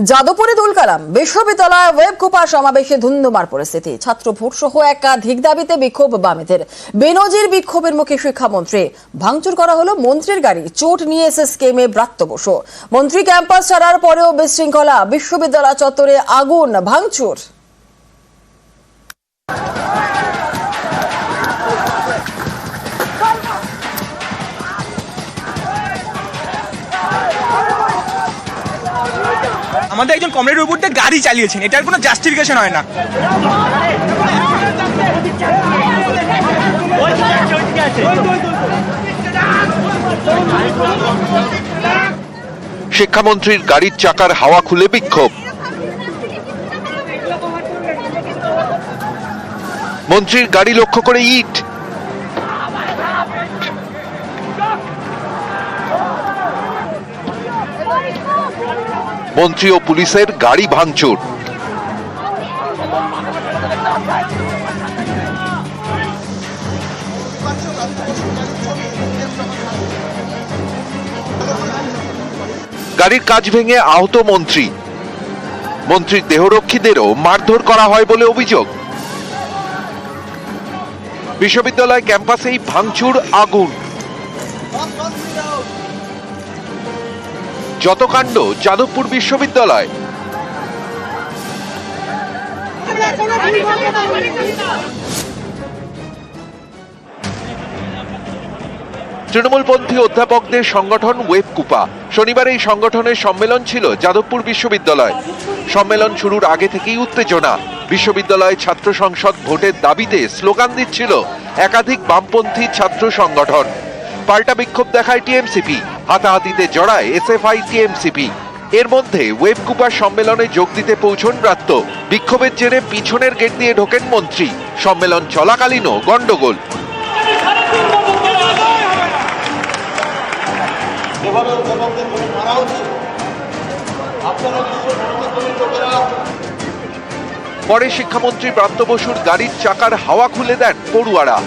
যাদবপুরে দুলকালাম বিশ্ববিদ্যালয় web Cooper সমাবেশে ধুন্ধুমার পরিস্থিতি। ছাত্র ভোট সহ একাধিক দাবিতে বিক্ষোভ বামেদের। বেনজির বিক্ষোভের মুখে শিক্ষামন্ত্রী। ভাঙচুর করা হলো মন্ত্রীর গাড়ি। চোট নিয়ে এসএসকেএমে ব্রাত্য বসু। মন্ত্রী ক্যাম্পাস ছাড়ার পরেও বিশৃঙ্খলা। বিশ্ববিদ্যালয় চত্বরে আগুন, ভাঙচুর। আমাদের একজন কমরেডের উপর দিয়ে গাড়ি চালিয়েছেন, এটার কোনো জাস্টিফিকেশন হয় না। শিক্ষামন্ত্রীর গাড়ির চাকার হাওয়া খুলে বিক্ষোভ। মন্ত্রীর গাড়ি লক্ষ্য করে ইট। মন্ত্রী ও পুলিশের গাড়ি ভাঙচুর। গাড়ির কাঁচ ভেঙে আহত মন্ত্রী। মন্ত্রীর দেহরক্ষীদেরও মারধর করা হয় বলে অভিযোগ। বিশ্ববিদ্যালয় ক্যাম্পাসেই ভাঙচুর, আগুন। যত কাণ্ড যাদবপুর বিশ্ববিদ্যালয়। তৃণমূলপন্থী অধ্যাপকদের সংগঠন ওয়েব কুপা। শনিবার এই সংগঠনের সম্মেলন ছিল যাদবপুর বিশ্ববিদ্যালয়। সম্মেলন শুরুর আগে থেকেই উত্তেজনা। বিশ্ববিদ্যালয় ছাত্র সংসদ ভোটের দাবিতে স্লোগান দিচ্ছিল একাধিক বামপন্থী ছাত্র সংগঠন। পাল্টা বিক্ষোভ দেখায় টিএমসিপি। হাতাহাতিতে জড়ায় এসএফআই টিএমসিপি। এর মধ্যে ওয়েব কুপার সম্মেলনে যোগ দিতে পৌঁছন ব্রাত্য। বিক্ষোভের জেরে পিছনের গেট দিয়ে ঢোকেন মন্ত্রী। সম্মেলন চলাকালীনও গন্ডগোল। পরে শিক্ষামন্ত্রী ব্রাত্য বসুর গাড়ির চাকার হাওয়া খুলে দেন পড়ুয়ারা।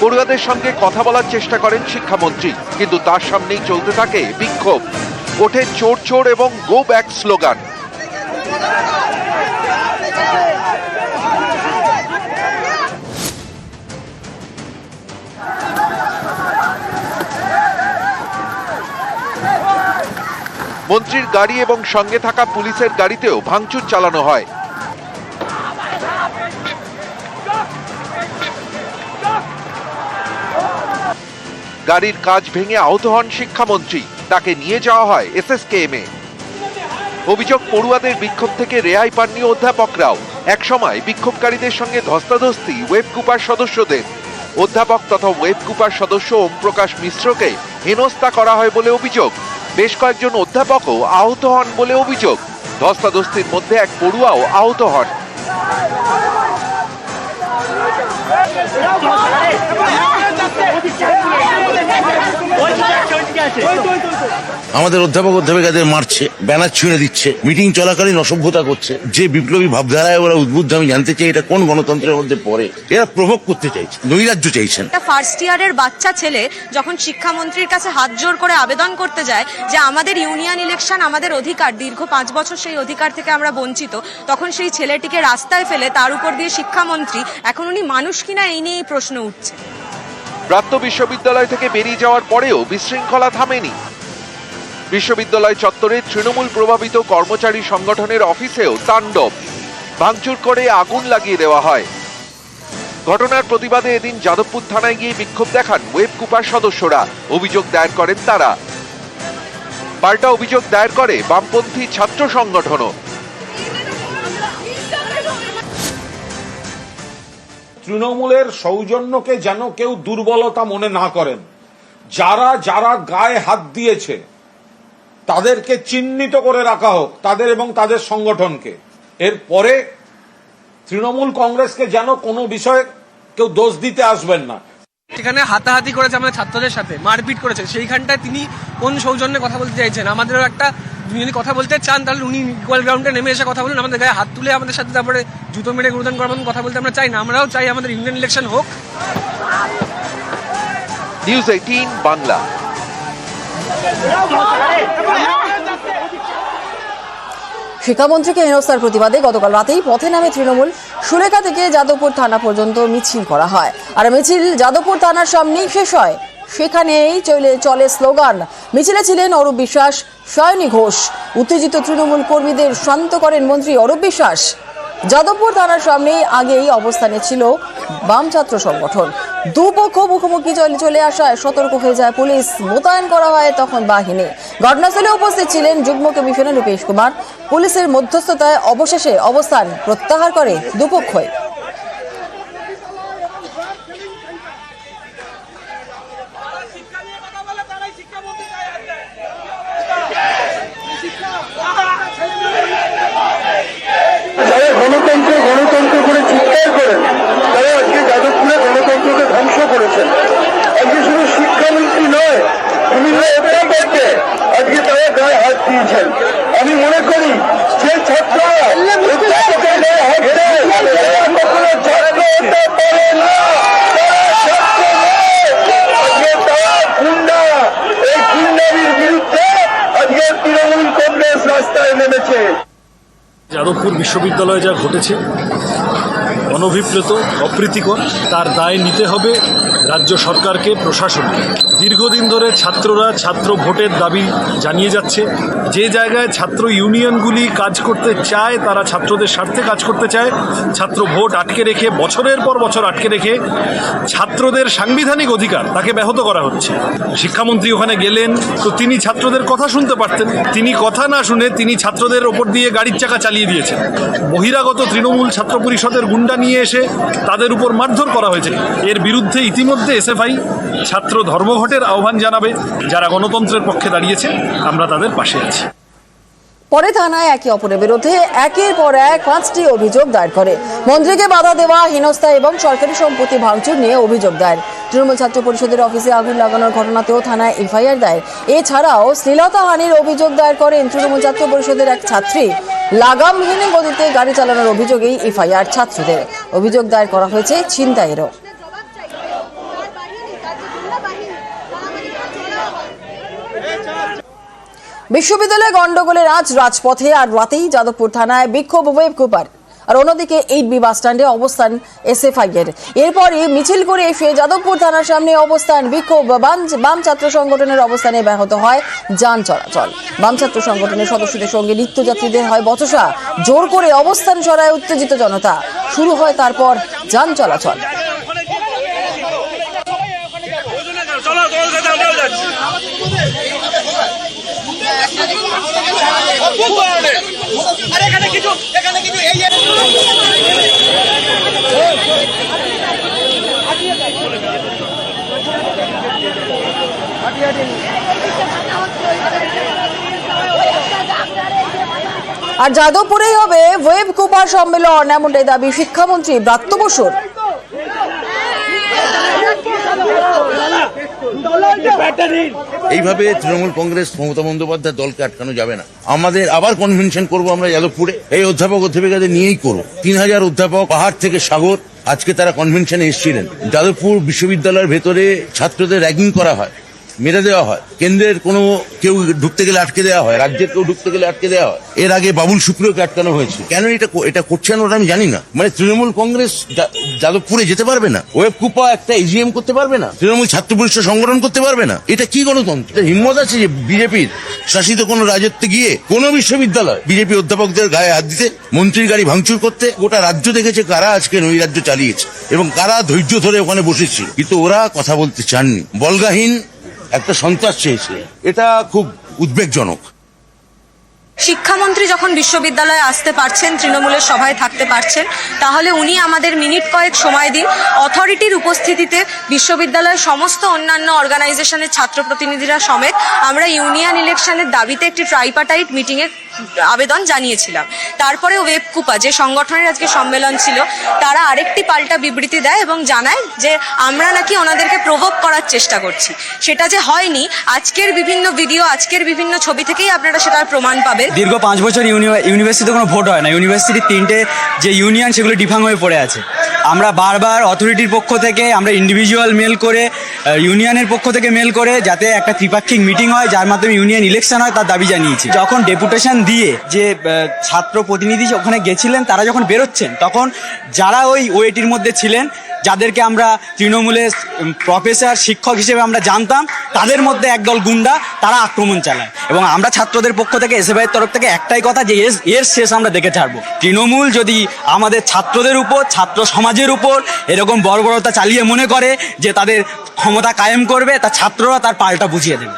পড়ুয়াদের সঙ্গে কথা বলার চেষ্টা করেন শিক্ষামন্ত্রী, কিন্তু তার সামনেই চলতে থাকে বিক্ষোভ। ওঠে চোর চোর এবং গো ব্যাক স্লোগান। মন্ত্রীর গাড়ি এবং সঙ্গে থাকা পুলিশের গাড়িতেও ভাঙচুর চালানো হয়। গাড়ির কাঁচ ভেঙে আহত হন শিক্ষামন্ত্রী। তাকে নিয়ে যাওয়া হয় এসএসকেএমে। অভিযোগ, পড়ুয়াদের বিক্ষোভ থেকে রেহাই পাননি অধ্যাপকরাও। একসময় বিক্ষোভকারীদের সঙ্গে ধস্তাধস্তি ওয়েব কুপার সদস্যদের। অধ্যাপক তথা ওয়েব কুপার সদস্য ওম প্রকাশ মিশ্রকে হেনস্থা করা হয় বলে অভিযোগ। বেশ কয়েকজন অধ্যাপকও আহত হন বলে অভিযোগ। ধস্তাধস্তির মধ্যে এক পড়ুয়াও আহত হন। আমাদের অধ্যাপিকাদের মারছে, ব্যানার ছিঁড়ে দিচ্ছে, মিটিং চলাকালীন অসভ্যতা করছে। যে বিপ্লবী ভাবধারায় ওরা উদ্বুদ্ধ, আমি জানতে চাই এটা কোন গণতন্ত্রের মধ্যে পড়ে? এরা প্রভোগ করতে চাইছে, নৈরাজ্য চাইছেন। একটা ফার্স্ট ইয়ারের বাচ্চা ছেলে যখন শিক্ষামন্ত্রীর কাছে হাত জোর করে আবেদন করতে যায় যে আমাদের ইউনিয়ন ইলেকশন আমাদের অধিকার, দীর্ঘ 5 বছর সেই অধিকার থেকে আমরা বঞ্চিত, তখন সেই ছেলেটিকে রাস্তায় ফেলে তার উপর দিয়ে শিক্ষামন্ত্রী, এখন উনি মানুষ কিনা এই নিয়েই প্রশ্ন উঠছে। ব্রাত্য বিশ্ববিদ্যালয় থেকে বেরিয়ে যাওয়ার পরেও বিশৃঙ্খলা থামেনি। বিশ্ববিদ্যালয় চত্বরে তৃণমূল প্রভাবিত কর্মচারী সংগঠনের অফিসেও তাণ্ডব। ভাঙচুর করে আগুন লাগিয়ে দেওয়া হয়। ঘটনার প্রতিবাদে এদিন যাদবপুর থানায় গিয়ে বিক্ষোভ দেখান ওয়েব কুপার সদস্যরা। অভিযোগ দায়ের করেন তারা। পাল্টা অভিযোগ দায়ের করে বামপন্থী ছাত্র সংগঠনও। তৃণমূলের সৌজন্যকে যেন কেউ দুর্বলতা মনে না করেন। যারা যারা গায়ে হাত দিয়েছে তাদেরকে চিহ্নিত করে রাখা হোক, তাদের এবং তাদের সংগঠনকে। এরপরে তৃণমূল কংগ্রেসকে যেন কোনো বিষয়ে কেউ দোষ দিতে আসবেন না। এখানে হাতাহাতি করেছে আমাদের ছাত্রদের সাথে, মারপিট করেছে, সেইখানটায় তিনি কোন সৌজন্যে কথা বলতে চাইছেন? আমাদেরও একটা যদি কথা বলতে চান তাহলে উনি ইকুয়াল গ্রাউন্ডে নেমে এসে কথা বলুন। আমাদের গায়ে হাত তুলে আমাদের সাথে তারপরে জুতো মেরে গুরুদান করার মতন কথা বলতে আমরা চাই না। আমরাও চাই আমাদের ইউনিয়ন ইলেকশন হোক। নিউজ 18 বাংলা। শিক্ষামন্ত্রীকে হেনস্থার প্রতিবাদে গতকাল রাতেই পথে নামে তৃণমূল। সুলেখা থেকে যাদবপুর থানা পর্যন্ত মিছিল করা হয়, আর মিছিল যাদবপুর থানার সামনেই শেষ হয়। সেখানেই চলে স্লোগান। মিছিলে ছিলেন অরূপ বিশ্বাস, সায়নী ঘোষ। উত্তেজিত তৃণমূল কর্মীদের শান্ত করেন মন্ত্রী অরূপ বিশ্বাস। যাদবপুর থানার সামনেই আগেই অবস্থানে ছিল বাম ছাত্র সংগঠন। দুপক্ষ মুখোমুখি চলে আসায় সতর্ক হয়ে যায় পুলিশ, মোতায়েন করা হয় তখন বাহিনী। ঘটনাস্থলে উপস্থিত ছিলেন যুগ্ম কমিশনার রূপেশ কুমার। পুলিশের মধ্যস্থতায় অবশেষে অবস্থান প্রত্যাহার করে দুপক্ষই। গণতন্ত্র করে চিৎকার করেন, তারা আজকে যাদবপুরে গণতন্ত্রকে ধ্বংস করেছেন। আজকে শুধু শিক্ষামন্ত্রী নয়, বিভিন্ন অধ্যাপককে আজকে তারা গায়ে হাত দিয়েছেন। আমি মনে করি যে ছাত্ররা অধ্যাপকের গায়ে হাত দেয়, তারা কখনো ছাত্র হতে পারে না, তারা ছাত্র নয়। আজকে তারা গুন্ডা। এই গুন্ডামির বিরুদ্ধে আজকে তৃণমূল কংগ্রেস রাস্তায় নেমেছে। যাদবপুর বিশ্ববিদ্যালয়ে যা ঘটেছে অনভিপ্রেত, অপ্রীতিকর। তার দায় নিতে হবে রাজ্য সরকারকে, প্রশাসনকে। দীর্ঘদিন ধরে ছাত্ররা ছাত্র ভোটের দাবি জানিয়ে যাচ্ছে। যে জায়গায় ছাত্র ইউনিয়নগুলি কাজ করতে চায়, তারা ছাত্রদের স্বার্থে কাজ করতে চায়, ছাত্র ভোট আটকে রেখে, বছরের পর বছর আটকে রেখে ছাত্রদের সাংবিধানিক অধিকার তাকে ব্যাহত করা হচ্ছে। শিক্ষামন্ত্রী ওখানে গেলেন তো তিনি ছাত্রদের কথা শুনতে পারতেন, তিনি কথা না শুনে তিনি ছাত্রদের ওপর দিয়ে গাড়ির চাকা চালিয়ে দিয়েছেন। বহিরাগত তৃণমূল ছাত্র পরিষদের গুন্ডা নিয়ে এসে তাদের উপর মারধর করা হয়েছে। এর বিরুদ্ধে ইতিমধ্যে এসএফআই ছাত্র ধর্মঘটের আহ্বান জানাবে। যারা গণতন্ত্রের পক্ষে দাঁড়িয়েছে, আমরা তাদের পাশে আছি। পরে থানায় একে অপরের বিরুদ্ধে একের পর এক 5টি অভিযোগ দায়ের করে। মন্ত্রীকে বাধা দেওয়া, হেনস্থা এবং সরকারি সম্পত্তি ভাঙচুর নিয়ে অভিযোগ দায়ের। তৃণমূল ছাত্র পরিষদের অফিসে আগুন লাগানোর ঘটনাতেও থানায় এফআইআর দায়ের। এছাড়াও শ্লীলতাহানির অভিযোগ দায়ের করেন তৃণমূল ছাত্র পরিষদের এক ছাত্রী। লাগামহীন গতিতে গাড়ি চালানোর অভিযোগেই এফআইআর ছাত্রদের। অভিযোগ দায়ের করা হয়েছে ছিনতাইয়েরও। বিশ্ববিদ্যালয়ে গন্ডগোলের আজ রাজপথে, আর রাতেই যাদবপুর থানায় বিক্ষোভ ওয়েব কুপার। আর অন্যদিকে 8B বাস স্ট্যান্ডে অবস্থান এসএফআই এর। এরপরই মিছিল করে এসে যাদবপুর থানার সামনে অবস্থান বিক্ষোভ। বাম ছাত্র সংগঠনের অবস্থানে ব্যাহত হয় যান চলাচল। বাম ছাত্র সংগঠনের সদস্যদের সঙ্গে নিত্যযাত্রীদের হয় বচসা। জোর করে অবস্থান সরায় উত্তেজিত জনতা। শুরু হয় তারপর যান চলাচল। আর যাদবপুরেই হবে ওয়েব কুপার সম্মেলন, এমনটাই দাবি শিক্ষামন্ত্রী ব্রাত্য বসুর। এইভাবে তৃণমূল কংগ্রেস মমতা বন্দ্যোপাধ্যায় দলকে আটকানো যাবে না। আমাদের আবার কনভেনশন করব আমরা যাদবপুরে, এই অধ্যাপিকাদের নিয়েই করব। 3000 অধ্যাপক, পাহাড় থেকে সাগর, আজকে তারা কনভেনশনে এসেছিলেন। যাদবপুর বিশ্ববিদ্যালয়ের ভেতরে ছাত্রদের র্যাগিং করা হয়, মেরে দেওয়া হয়, কেন্দ্রের কোনো কেউ ঢুকতে গেলে আটকে দেওয়া হয়, রাজ্যের কেউ ঢুকতে গেলে আটকে দেওয়া হয়। এর আগে বাবুল সুপ্রিয়কে আটকানো হয়েছে। কেন এটা করছেন ওরা আমি জানি না। মানে তৃণমূল কংগ্রেস যাদবপুরে যেতে পারবে না, ওয়েব কুপা একটা এজিএম করতে পারবে না, তৃণমূল ছাত্র পরিষদ সংগঠন করতে পারবে না। এটা কি গণতন্ত্র? হিম্মত আছে যে বিজেপির শাসিত কোনো রাজত্বে গিয়ে কোনো বিশ্ববিদ্যালয় বিজেপি অধ্যাপকদের গায়ে হাত দিতে, মন্ত্রীর গাড়ি ভাঙচুর করতে? গোটা রাজ্য দেখেছে কারা আজকে ওই রাজ্য চালিয়েছে এবং কারা ধৈর্য ধরে ওখানে বসেছিল, কিন্তু ওরা কথা বলতে চাননি। বলগাহীন একটা সন্ত্রাস চেয়েছে। এটা খুব উদ্বেগজনক। শিক্ষামন্ত্রী যখন বিশ্ববিদ্যালয়ে আসতে পারছেন, তৃণমূলের সভায় থাকতে পারছেন, তাহলে উনি আমাদের মিনিট কয়েক সময় দিন। অথরিটির উপস্থিতিতে বিশ্ববিদ্যালয়ের সমস্ত অন্যান্য অর্গানাইজেশনের ছাত্র প্রতিনিধিরা সমেত আমরা ইউনিয়ন ইলেকশনের দাবিতে একটি ট্রাইপার্টাইট মিটিংয়ের আবেদন জানিয়েছিলাম। তারপরে ওয়েব কুপা, যে সংগঠনের আজকে সম্মেলন ছিল, তারা আরেকটি পাল্টা বিবৃতি দেয় এবং জানায় যে আমরা নাকি ওনাদেরকে প্রভোক করার চেষ্টা করছি। সেটা যে হয়নি, আজকের বিভিন্ন ভিডিও, আজকের বিভিন্ন ছবি থেকেই আপনারা সেটার প্রমাণ পাবেন। দীর্ঘ 5 বছর ইউনিভার্সিটিতে কোনো ভোট হয় না। ইউনিভার্সিটির 3টে যে ইউনিয়ন, সেগুলো ডিফাং হয়ে পড়ে আছে। আমরা বারবার অথরিটির পক্ষ থেকে, আমরা ইন্ডিভিজুয়াল মেল করে, ইউনিয়নের পক্ষ থেকে মেল করে, যাতে একটা ত্রিপাক্ষিক মিটিং হয় যার মাধ্যমে ইউনিয়ন ইলেকশন হয় তার দাবি জানিয়েছি। যখন ডেপুটেশন দিয়ে যে ছাত্র প্রতিনিধি ওখানে গেছিলেন, তারা যখন বেরোচ্ছেন তখন যারা ওই ওয়েটির মধ্যে ছিলেন, যাদেরকে আমরা তৃণমূলের প্রফেসর শিক্ষক হিসেবে আমরা জানতাম, তাদের মধ্যে একদল গুন্ডা তারা আক্রমণ চালায়। এবং আমরা ছাত্রদের পক্ষ থেকে এসএফআইয়ের তরফ থেকে একটাই কথা, যে এর শেষ আমরা দেখে ছাড়বো। তৃণমূল যদি আমাদের ছাত্রদের উপর, ছাত্র সমাজের উপর এরকম বর্বরতা চালিয়ে মনে করে যে তাদের ক্ষমতা কায়েম করবে, তা ছাত্ররা তার পাল্টা বুঝিয়ে দেবে।